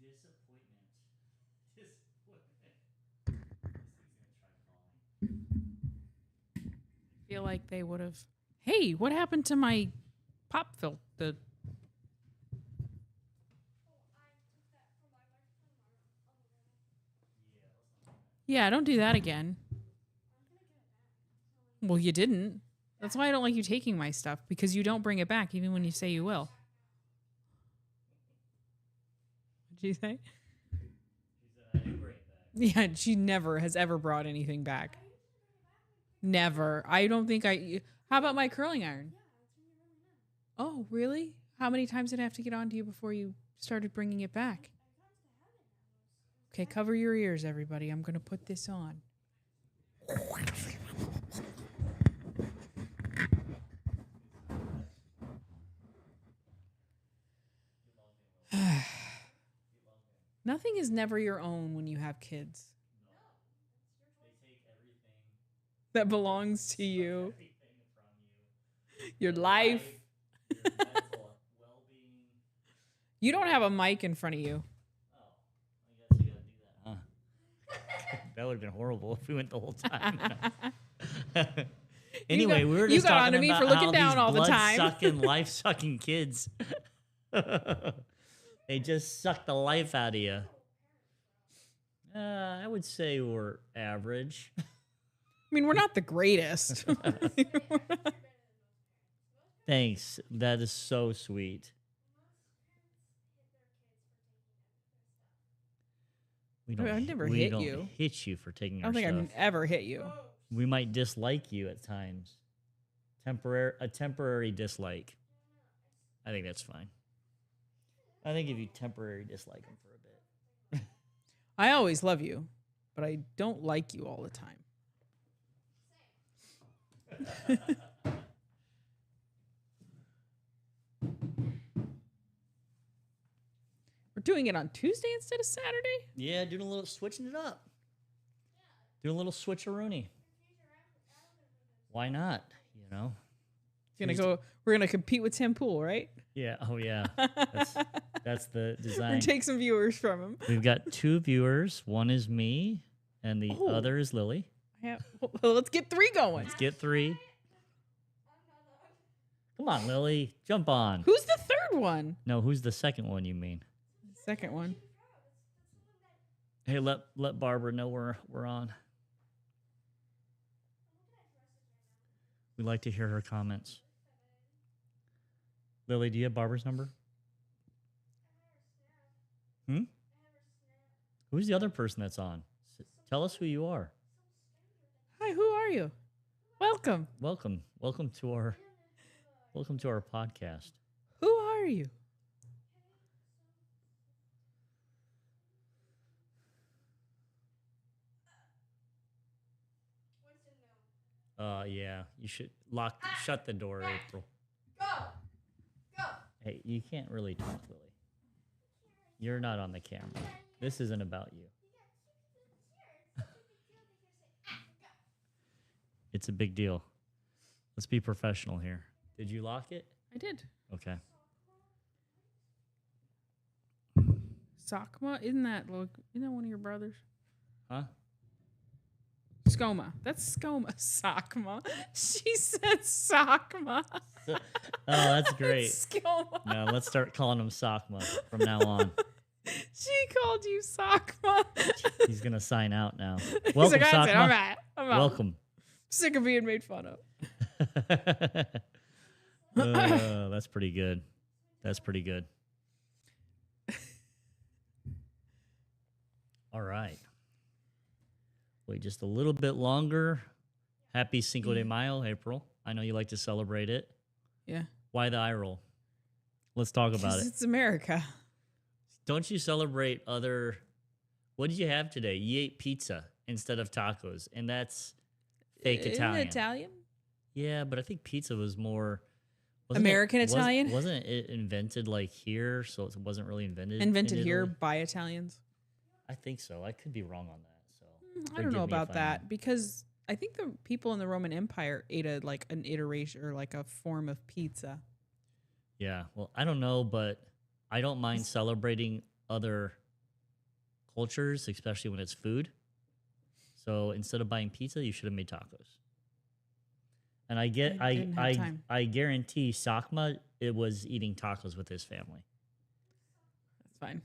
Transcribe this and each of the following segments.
Disappointment. Disappointment. This thing's gonna try calling. I feel like they would have. Hey, what happened to my pop filter? Yeah, don't do that again. Well, you didn't. That's why I don't like you taking my stuff, because you don't bring it back even when you say you will. What did you say? She said I do bring it back. Yeah, she never has ever brought anything back. Never. I don't think I. How about my curling iron? Oh, really? How many times did I have to get on to you before you started bringing it back? Okay, cover your ears, everybody. I'm going to put this on. Nothing is never your own when you have kids. No. They take everything That belongs to you. everything from you. Your life. Your mental well-being. You don't have a mic in front of you. Oh, I guess you gotta do that, huh? That would have been horrible if we went the whole time. Anyway, we were just got talking onto me about for looking how down these all the time. blood-sucking, life-sucking kids. They just suck the life out of you. I would say we're average. I mean, we're not the greatest. Thanks. That is so sweet. I've never we hit don't you. hit you for taking I our don't think stuff. I've ever hit you. We might dislike you at times. A temporary dislike. I think that's fine. I think if you temporary dislike them for a bit. I always love you, but I don't like you all the time. We're doing it on Tuesday instead of Saturday? Yeah, doing a little switching it up. Doing a little switcheroony. Why not? You know. We're gonna compete with Tim Pool, right? Yeah. Oh yeah. That's the We're design. gonna take some viewers from him. We've got 2 viewers. One is me, and the Oh. other is Lily. Well, let's get 3 going. Let's get 3. Come on, Lily, jump on. Who's the third one? No, who's the second one? You mean? Second one. Hey, let Barbara know we're on. We'd like to hear her comments. Lily, do you have Barbara's number? Who's the other person that's on? Tell us who you are. Hi, who are you? Welcome. Welcome to our podcast. Who are you? Yeah, you should shut the door, April. Go! Hey, you can't really talk, Lily. You're not on the camera. This isn't about you. It's a big deal. Let's be professional here. Did you lock it? I did. Okay. Sakma? Isn't that one of your brothers? Huh? Skoma. That's Skoma. Sakma. She said Sakma. Oh, that's great. Skoma. No, let's start calling him Sakma from now on. She called you Sakma. He's going to sign out now. He's Welcome, like, Sakma. all right. I'm out. Welcome. Sick of being made fun of. That's pretty good. That's pretty good. All right. Wait just a little bit longer. Happy Cinco de Mayo, April. I know you like to celebrate it. Yeah. Why the eye roll? Let's talk about it. It's America. Don't you celebrate other... What did you have today? You ate pizza instead of tacos, and that's fake Isn't Italian. it Italian? Yeah, but I think pizza was more... American Italian? Wasn't it invented like here, so it wasn't really invented Invented in here Italy? by Italians? I think so. I could be wrong on that. So I don't know forgive me about if I'm wrong. that, because I think the people in the Roman Empire ate an iteration or like a form of pizza. Yeah, well, I don't know, but I don't mind celebrating other cultures, especially when it's food. So instead of buying pizza, you should have made tacos. And I get, I didn't have time. I guarantee Sakma it was eating tacos with his family. That's fine.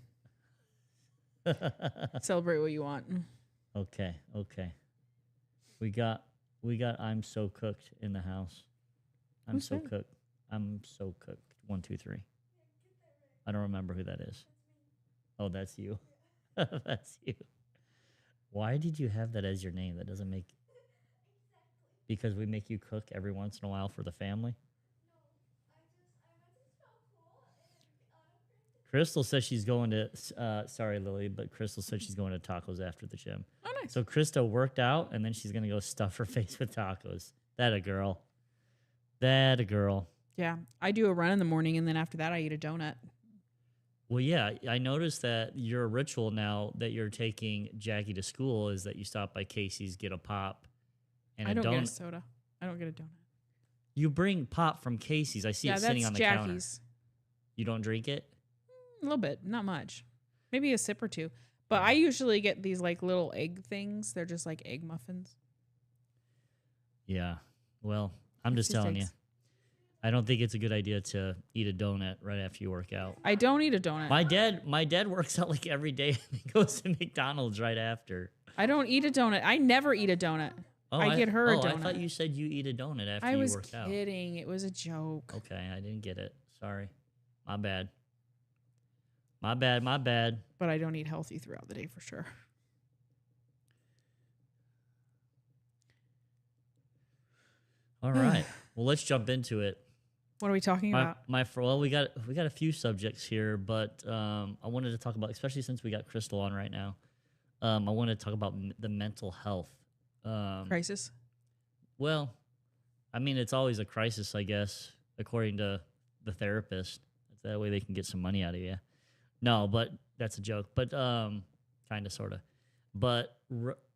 Celebrate what you want. Okay. We got I'm so cooked in the house. I'm Who's so that? cooked. I'm so cooked. 1, 2, 3. I don't remember who that is. Oh, that's you. That's you. Why did you have that as your name? That doesn't make... Because we make you cook every once in a while for the family? Crystal says she's going to... sorry, Lily, but Crystal said she's going to tacos after the gym. Oh, nice. So Krista worked out, and then she's going to go stuff her face with tacos. That a girl. That a girl. Yeah, I do a run in the morning, and then after that, I eat a donut. Well, yeah, I noticed that your ritual now that you're taking Jackie to school is that you stop by Casey's, get a pop, and I don't get a donut. soda. I don't get a donut. You bring pop from Casey's. I see it sitting on the counter. Jackie's. You don't drink it? A little bit, not much. Maybe a sip or two. But I usually get these like little egg things. They're just like egg muffins. Yeah. Well, I'm just It's telling you. eggs. I don't think it's a good idea to eat a donut right after you work out. I don't eat a donut. My dad works out like every day and he goes to McDonald's right after. I don't eat a donut. I never eat a donut. I get her a donut. I thought you said you eat a donut after I you was work out. kidding. It was a joke. Okay, I didn't get it. Sorry. My bad. My bad. But I don't eat healthy throughout the day for sure. All right. Well, let's jump into it. What are we talking about? Well, we got a few subjects here, but I wanted to talk about, especially since we got Crystal on right now. I wanted to talk about the mental health Crisis? Well, I mean, it's always a crisis, I guess, according to the therapist. That way they can get some money out of you. No, but that's a joke. But kind of, sort of. But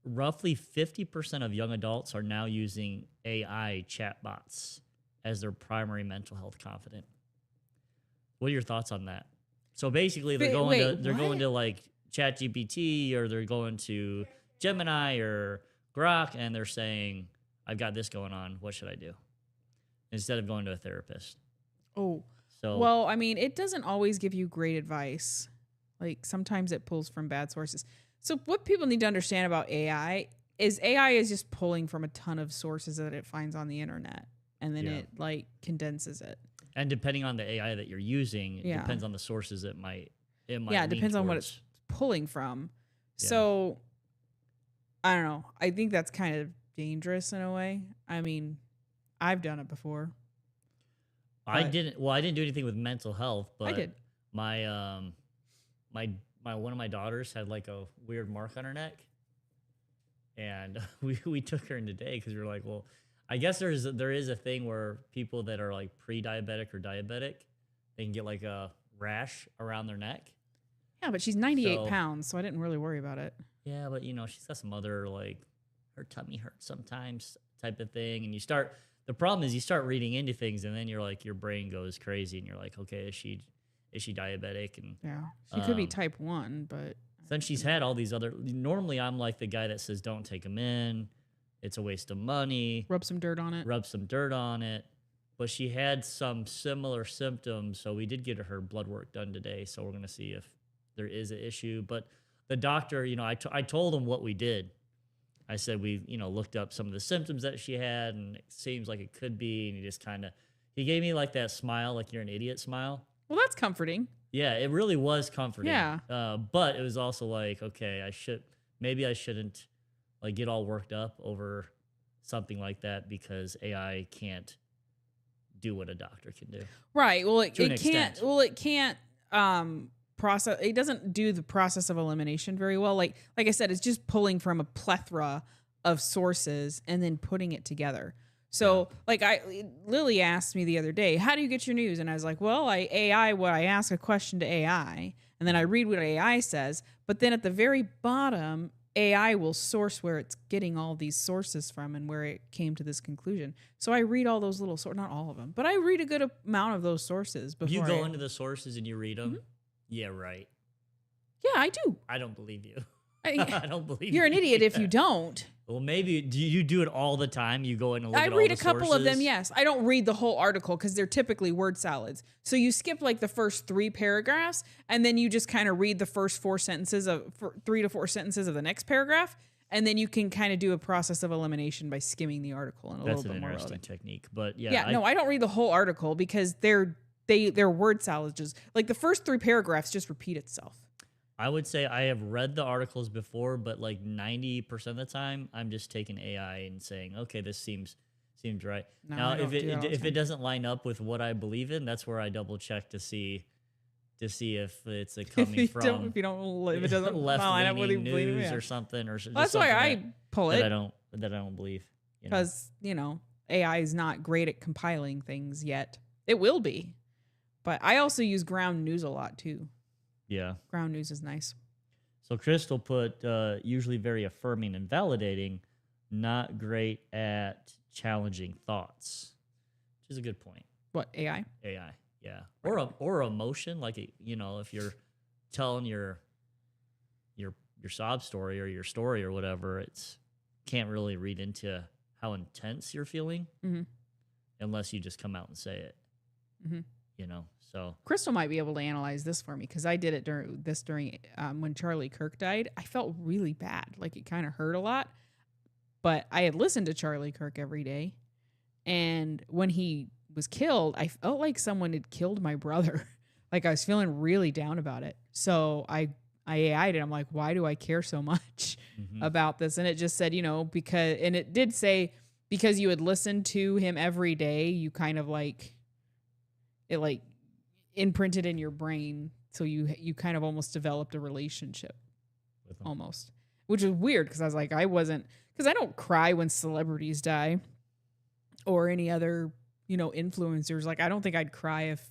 roughly 50% of young adults are now using AI chatbots as their primary mental health confidant. What are your thoughts on that? So basically, they're going to like ChatGPT, or they're going to Gemini or Grok, and they're saying, "I've got this going on. What should I do?" Instead of going to a therapist. Oh. So, well, I mean, it doesn't always give you great advice. Like sometimes it pulls from bad sources. So what people need to understand about AI is just pulling from a ton of sources that it finds on the internet, and then it like condenses it. And depending on the AI that you're using, it depends on the sources it might it depends on what it's pulling from. Yeah. So I don't know. I think that's kind of dangerous in a way. I mean, I've done it before. I didn't do anything with mental health, but I did. My one of my daughters had like a weird mark on her neck, and we took her in today because we were like, well, I guess there is a thing where people that are like pre-diabetic or diabetic, they can get like a rash around their neck. Yeah, but she's 98 pounds, so I didn't really worry about it. Yeah, but she's got some other like her tummy hurts sometimes type of thing, and the problem is you start reading into things, and then you're like, your brain goes crazy, and you're like, okay, is she diabetic? And yeah, she could be type 1, but then she's had all these other. Normally, I'm like the guy that says, don't take them in. It's a waste of money. Rub some dirt on it. But she had some similar symptoms, so we did get her blood work done today. So we're gonna see if there is an issue. But the doctor, I told him what we did. I said we, looked up some of the symptoms that she had, and it seems like it could be. And he gave me like that smile, like you're an idiot smile. Well, that's comforting. Yeah, it really was comforting. Yeah. But it was also like, okay, I shouldn't like get all worked up over something like that, because AI can't do what a doctor can do. Right. Well, it can't. Well, it can't process. It doesn't do the process of elimination very well. Like I said, it's just pulling from a plethora of sources and then putting it together. So Lily asked me the other day, how do you get your news? And I was like, well, I ask a question to AI, and then I read what AI says. But then at the very bottom, AI will source where it's getting all these sources from and where it came to this conclusion. So I read all those little sources, not all of them, but I read a good amount of those sources before. You go into the sources and you read them? Mm-hmm. Yeah, right. Yeah, I do. I don't believe you. I, I don't believe you're an you. idiot if you don't. Well, maybe do you do it all the time? You go in and look I at all read the a couple of them, sources? yes. I don't read the whole article because they're typically word salads. So you skip like the first 3 paragraphs, and then you just kind of read the first 3 to 4 sentences of the next paragraph, and then you can kind of do a process of elimination by skimming the article and a That's little an bit more interesting relevant. technique. But yeah, Yeah, no, I don't read the whole article because they're word salads. Just like the first 3 paragraphs just repeat itself. I would say I have read the articles before, but like 90% of the time, I'm just taking AI and saying, okay, this seems right. No, Now, I don't if do that all the if time. it doesn't line up with what I believe in, that's where I double check to see if it's coming If from it doesn't left line up with you leaning believe, news yeah. or something, or just Well, that's why something I pull that it I don't believe. You know? because AI is not great at compiling things yet. It will be, but I also use ground news a lot too. Yeah. Ground news is nice. So Crystal put usually very affirming and validating, not great at challenging thoughts, which is a good point. What, AI? AI, yeah, or emotion, like if you're telling your sob story or your story or whatever, it's can't really read into how intense you're feeling unless you just come out and say it. So Crystal might be able to analyze this for me because I did it during when Charlie Kirk died. I felt really bad, like it kind of hurt a lot. But I had listened to Charlie Kirk every day, and when he was killed, I felt like someone had killed my brother. Like I was feeling really down about it. So I AI'd it. I'm like, why do I care so much about this? And it just said, because, and it did say because you had listened to him every day, you kind of like it like imprinted in your brain, so you kind of almost developed a relationship with them. almost, which is weird because I was like, because I don't cry when celebrities die or any other influencers. Like I don't think I'd cry if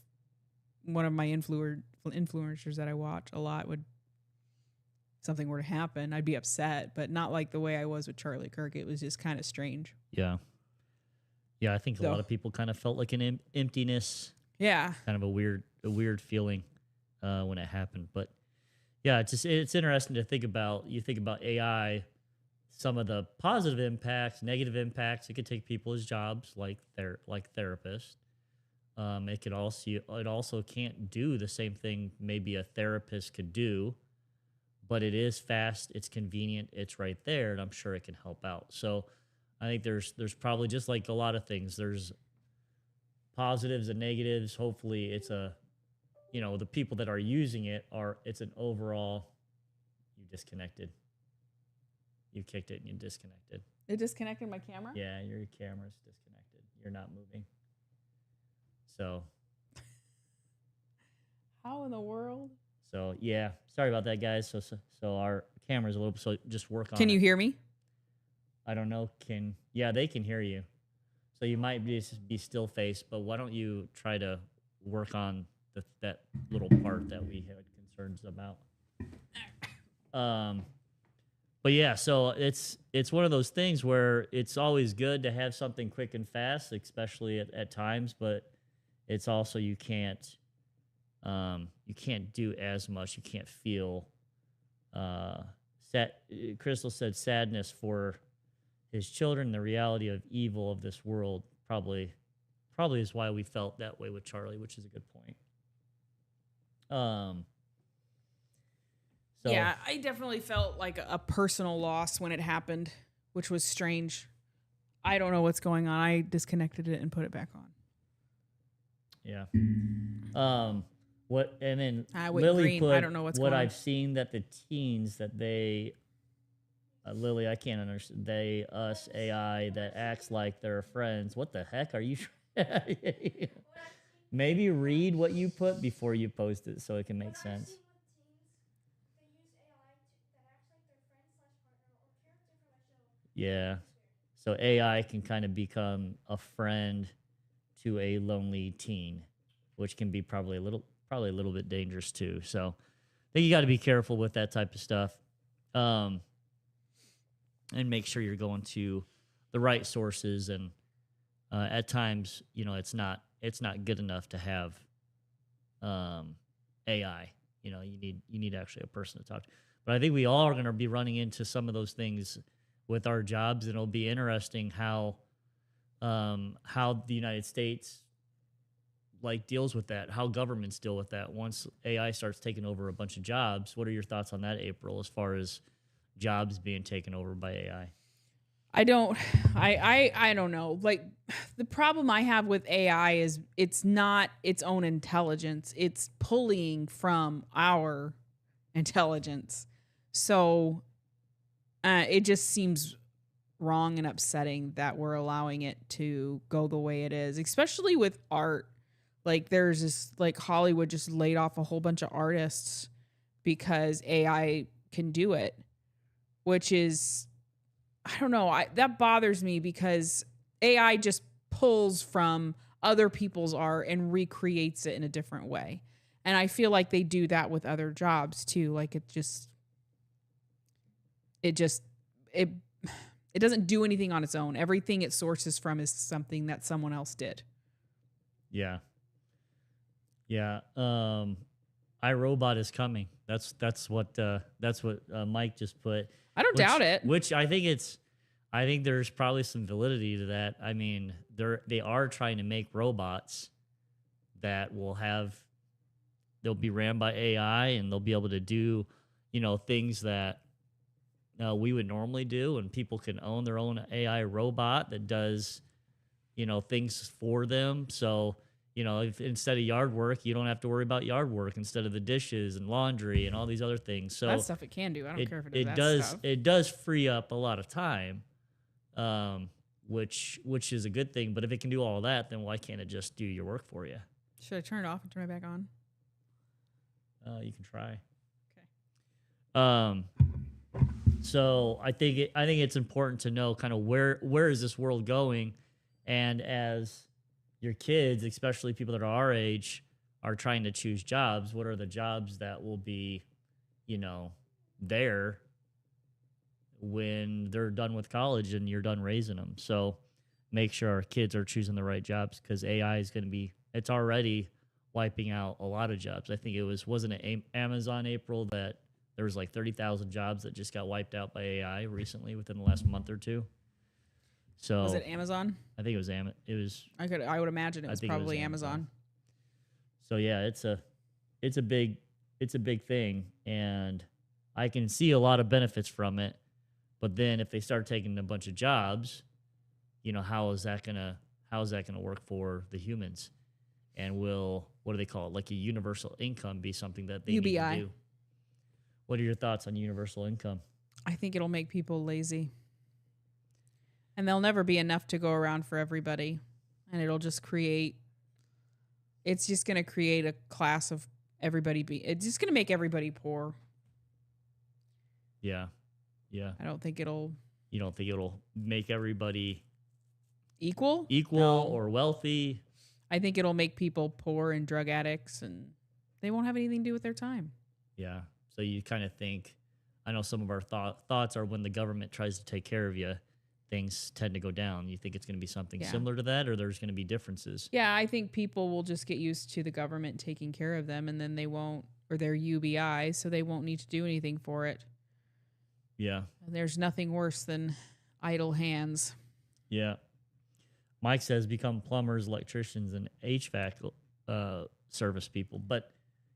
one of my influencers that I watch a lot something were to happen. I'd be upset, but not like the way I was with Charlie Kirk. It was just kind of strange. Yeah, I think a lot of people kind of felt like an emptiness. Yeah, kind of a weird feeling when it happened. But yeah, it's interesting to think about. You think about AI, some of the positive impacts, negative impacts. It could take people's jobs, like therapists. It also can't do the same thing maybe a therapist could do, but it is fast, it's convenient, it's right there, and I'm sure it can help out. So I think there's probably, just like a lot of things, there's positives and negatives. Hopefully it's the people that are using it's an overall, you disconnected. You kicked it and you disconnected. it disconnected my camera. Yeah, your camera's disconnected. You're not moving. So How in the world? So yeah, sorry about that, guys. So our camera's a little, so just work on it. Can you hear me? I don't know. They can hear you. So you might be still faced, but why don't you try to work on that little part that we had concerns about? But yeah, so it's one of those things where it's always good to have something quick and fast, especially at times, but it's also you can't do as much. You can't feel Crystal said sadness for his children, the reality of evil of this world probably is why we felt that way with Charlie, which is a good point. So, yeah, I definitely felt like a personal loss when it happened, which was strange. I don't know what's going on. I disconnected it and put it back on. Yeah. What and then went Lily green. put I don't know what's going on. I've seen that the teens that they Lily, I can't understand. They, us, AI that acts like they're friends. What the heck are you? Maybe read what you put before you post it so it can make sense. Yeah. So AI can kind of become a friend to a lonely teen, which can be probably a little bit dangerous too. So I think you got to be careful with that type of stuff. And make sure you're going to the right sources. And at times, it's not good enough to have AI. you need actually a person to talk to. But I think we all are going to be running into some of those things with our jobs, and it'll be interesting how the United States like deals with that, how governments deal with that once AI starts taking over a bunch of jobs. What are your thoughts on that, April, as far as jobs being taken over by AI? I don't I don't know. Like the problem I have with AI is it's not its own intelligence. It's pulling from our intelligence. So it just seems wrong and upsetting that we're allowing it to go the way it is, especially with art. Like there's this like Hollywood just laid off a whole bunch of artists because AI can do it, which is I don't know. That bothers me because AI just pulls from other people's art and recreates it in a different way. And I feel like they do that with other jobs too. Like it it doesn't do anything on its own. Everything it sources from is something that someone else did. Yeah. Yeah. iRobot is coming. That's what Mike just put. I don't doubt it. Which I think there's probably some validity to that. I mean, they are trying to make robots that they'll be ran by AI, and they'll be able to do, things that we would normally do, and people can own their own AI robot that does, things for them. So, if instead of yard work, you don't have to worry about yard work instead of the dishes and laundry and all these other things. So that stuff it can do. I don't care if it does that stuff. It does free up a lot of time, which is a good thing. But if it can do all that, then why can't it just do your work for you? Should I turn it off and turn it back on? You can try. Okay. So I think it's important to know kind of where is this world going, and as your kids, especially people that are our age, are trying to choose jobs, what are the jobs that will be, there when they're done with college and you're done raising them. So make sure our kids are choosing the right jobs, because AI is going to it's already wiping out a lot of jobs. I think wasn't it Amazon, April, that there was like 30,000 jobs that just got wiped out by AI recently within the last month or two. So was it Amazon? I think it was I would imagine it was probably Amazon. So yeah, it's a big thing, and I can see a lot of benefits from it. But then if they start taking a bunch of jobs, how is that gonna work for the humans? And what do they call it? Like a universal income be something that they UBI. need to do? What are your thoughts on universal income? I think it'll make people lazy. And there'll never be enough to go around for everybody. And it's just going to create a class of everybody. It's just going to make everybody poor. Yeah. Yeah. I don't think it'll. You don't think it'll make everybody equal? No. Or wealthy? I think it'll make people poor and drug addicts, and they won't have anything to do with their time. Yeah. So you kind of think, I know some of our thoughts are when the government tries to take care of you, things tend to go down. You think it's going to be something similar to that, or there's going to be differences? Yeah, I think people will just get used to the government taking care of them, and then they won't, or their UBI, so they won't need to do anything for it. Yeah. And there's nothing worse than idle hands. Yeah. Mike says become plumbers, electricians, and HVAC service people. But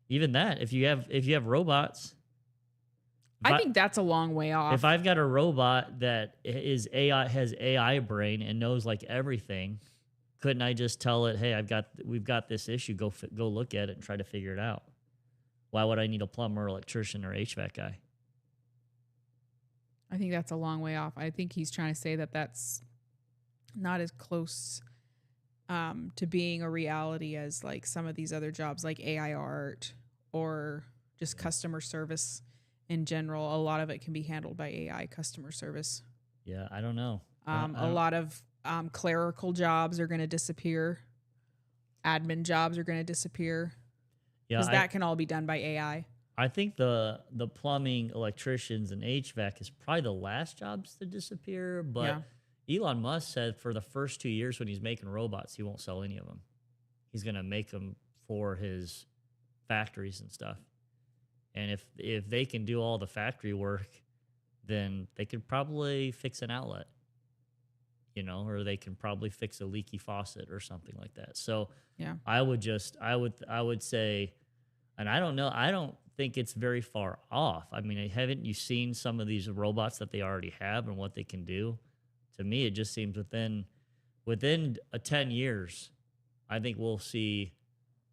even that, if you have robots, I think that's a long way off. If I've got a robot that has AI brain and knows like everything, couldn't I just tell it, hey, we've got this issue, go look at it and try to figure it out? Why would I need a plumber, electrician, or HVAC guy? I think that's a long way off. I think he's trying to say that that's not as close to being a reality as like some of these other jobs like AI art or just customer service in general. A lot of it can be handled by AI customer service. Yeah, I don't know. A lot of clerical jobs are going to disappear. Admin jobs are going to disappear. Because that can all be done by AI. I think the plumbing, electricians, and HVAC is probably the last jobs to disappear. But Elon Musk said for the first 2 years when he's making robots, he won't sell any of them. He's going to make them for his factories and stuff. And if they can do all the factory work, then they could probably fix an outlet, you know, or they can probably fix a leaky faucet or something like that. So Yeah. I would say, and I don't know, I don't think it's very far off. I mean, haven't you seen some of these robots that they already have and what they can do? To me, it just seems within 10 years, I think we'll see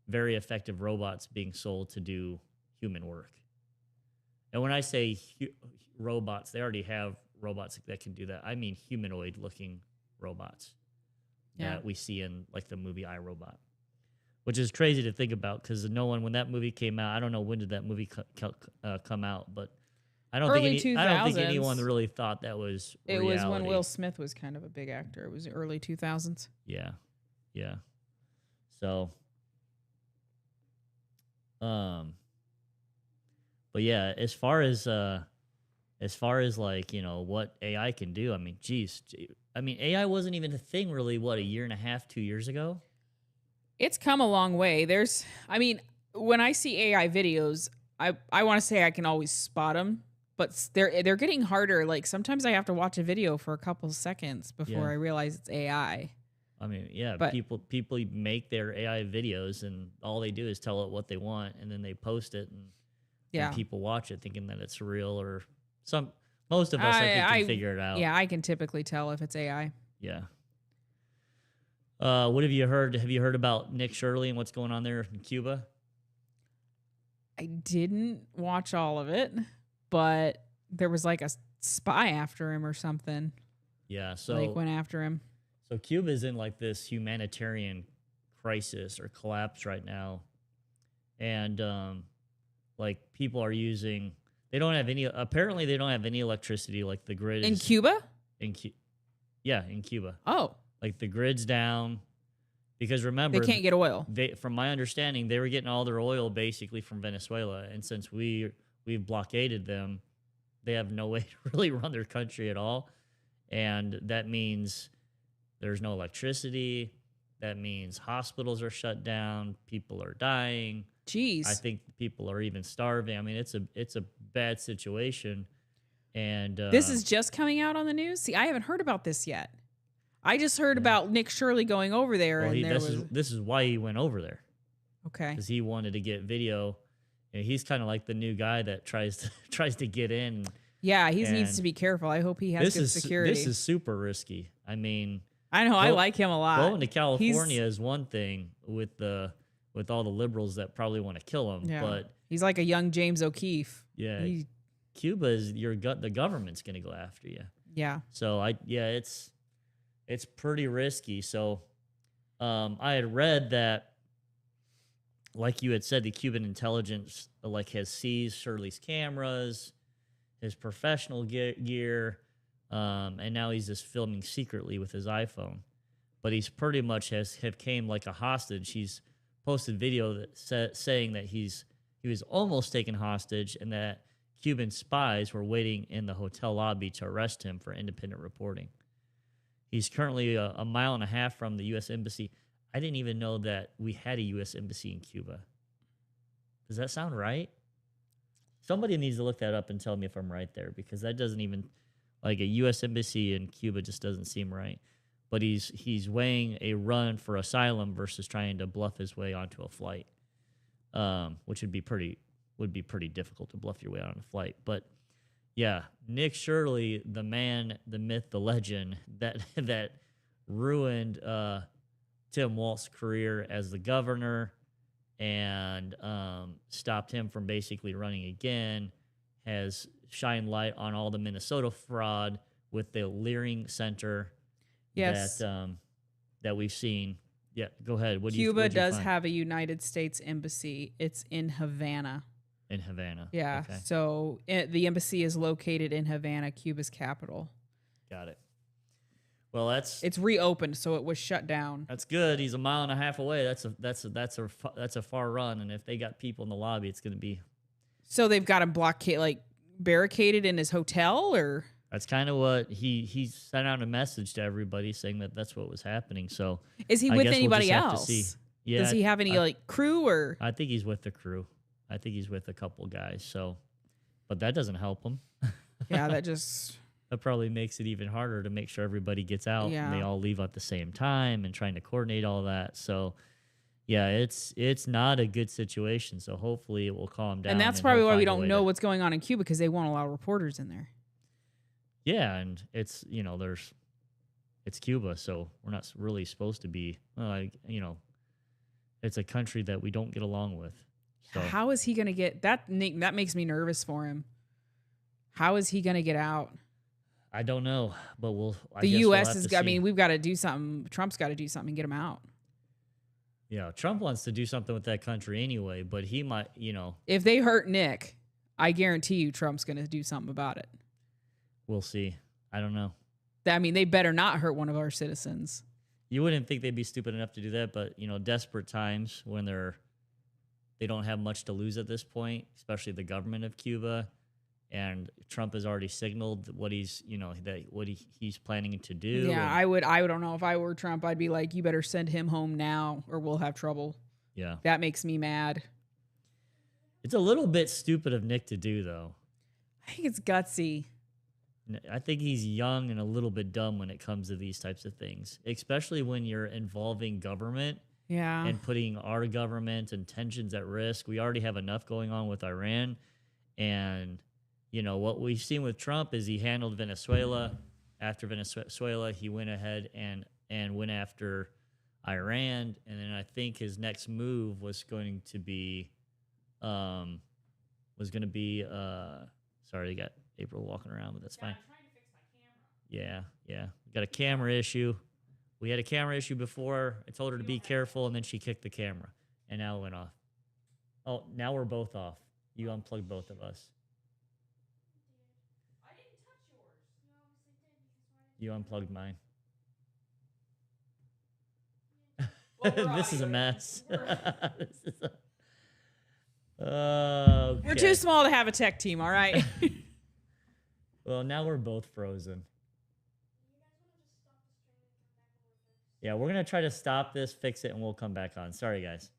very effective robots being sold to do human work. And when I say robots, they already have robots that can do that. I mean humanoid looking robots that we see in like the movie iRobot, which is crazy to think about because no one, when that movie came out, I don't know when did that movie come out, but I don't think anyone really thought that was reality. It was when Will Smith was kind of a big actor. It was early 2000s. Yeah. Yeah. So, but yeah, as far as like, you know, what AI can do, I mean, geez, I mean, AI wasn't even a thing really, what, a year and a half, 2 years ago? It's come a long way. I mean, when I see AI videos, I want to say I can always spot them, but they're getting harder. Like sometimes I have to watch a video for a couple seconds before I realize it's AI. I mean, yeah, but people make their AI videos and all they do is tell it what they want and then they post it and people watch it thinking that it's real or most of us I think can figure it out. Yeah, I can typically tell if it's AI. Yeah. What have you heard? Have you heard about Nick Shirley and what's going on there in Cuba? I didn't watch all of it, but there was like a spy after him or something. Yeah, so like went after him. So Cuba is in like this humanitarian crisis or collapse right now, and like people are using. They don't have any. Apparently, they don't have any electricity. Like the grid in Cuba. In Cuba. Oh. Like the grid's down because remember they can't get oil. From my understanding, they were getting all their oil basically from Venezuela, and since we've blockaded them, they have no way to really run their country at all, and that means there's no electricity. That means hospitals are shut down. People are dying. Jeez, I think people are even starving. I mean, it's a bad situation, and this is just coming out on the news. See, I haven't heard about this yet. I just heard about Nick Shirley going over there, well, this is why he went over there. Okay, because he wanted to get video. And he's kind of like the new guy that tries to get in. Yeah, he needs to be careful. I hope he has good security. This is super risky. I mean, I know I like him a lot. Going to California is one thing with all the liberals that probably want to kill him. Yeah. But he's like a young James O'Keefe. Yeah, Cuba is the government's going to go after you. Yeah. So it's pretty risky. So I had read that, like you had said, the Cuban intelligence has seized Shirley's cameras, his professional gear, and now he's just filming secretly with his iPhone. But he's pretty much have came like a hostage. He's posted video that saying that he was almost taken hostage and that Cuban spies were waiting in the hotel lobby to arrest him for independent reporting. He's currently a mile and a half from the U.S. Embassy. I didn't even know that we had a U.S. Embassy in Cuba. Does that sound right? Somebody needs to look that up and tell me if I'm right there, because that doesn't even, like, a U.S. Embassy in Cuba just doesn't seem right. But he's weighing a run for asylum versus trying to bluff his way onto a flight, which would be pretty difficult to bluff your way on a flight. But yeah, Nick Shirley, the man, the myth, the legend that ruined Tim Walz's career as the governor and stopped him from basically running again, has shined light on all the Minnesota fraud with the Leering Center. Yes. That we've seen. Yeah, go ahead. Cuba does have a United States embassy. It's in Havana. In Havana. Yeah. Okay. So the embassy is located in Havana, Cuba's capital. Got it. Well, it's reopened, so it was shut down. That's good. He's a mile and a half away. That's a far run, and if they got people in the lobby, it's going to be. So they've got him barricaded in his hotel, or. That's kind of what he sent out a message to everybody saying that that's what was happening. So is he with anybody else? Yeah, does he have any crew or? I think he's with the crew. I think he's with a couple guys. So, but that doesn't help him. Yeah, that just That probably makes it even harder to make sure everybody gets out and they yeah. all leave at the same time and trying to coordinate all that. So, yeah, it's not a good situation. So hopefully it will calm down And that's and he'll probably why we find a don't way know to. what's going on in Cuba because they won't allow reporters in there. Yeah, and it's it's Cuba, so we're not really supposed to be. Well, it's a country that we don't get along with. So How is he going to get that? That makes me nervous for him. How is he going to get out? I don't know, but I The guess we'll U.S. have is. to I see. mean, we've got to do something. Trump's got to do something and get him out. Yeah, Trump wants to do something with that country anyway, but he might, If they hurt Nick, I guarantee you Trump's going to do something about it. we'll see. I don't know. I mean, they better not hurt one of our citizens. You wouldn't think they'd be stupid enough to do that, but desperate times when they don't have much to lose at this point, especially the government of Cuba, and Trump has already signaled what he's planning to do. Yeah, and, I don't know if I were Trump, I'd be like, you better send him home now or we'll have trouble. yeah. That makes me mad. It's a little bit stupid of Nick to do, though. I think it's gutsy. I think he's young and a little bit dumb when it comes to these types of things, especially when you're involving government Yeah. and putting our government and tensions at risk. We already have enough going on with Iran. And, what we've seen with Trump is he handled Venezuela. After Venezuela, he went ahead and went after Iran. And then I think his next move was going to be, sorry, they got April walking around, but that's fine. I'm trying to fix my camera. Yeah. We got a camera issue. We had a camera issue before. I told her to be careful, and then she kicked the camera, and now it went off. Oh, now we're both off. You unplugged both of us. I didn't touch yours. You obviously did. You unplugged mine. Well, This is a mess. This is We're too small to have a tech team, all right? Well, now we're both frozen. Yeah, we're going to try to stop this, fix it, and we'll come back on. Sorry, guys.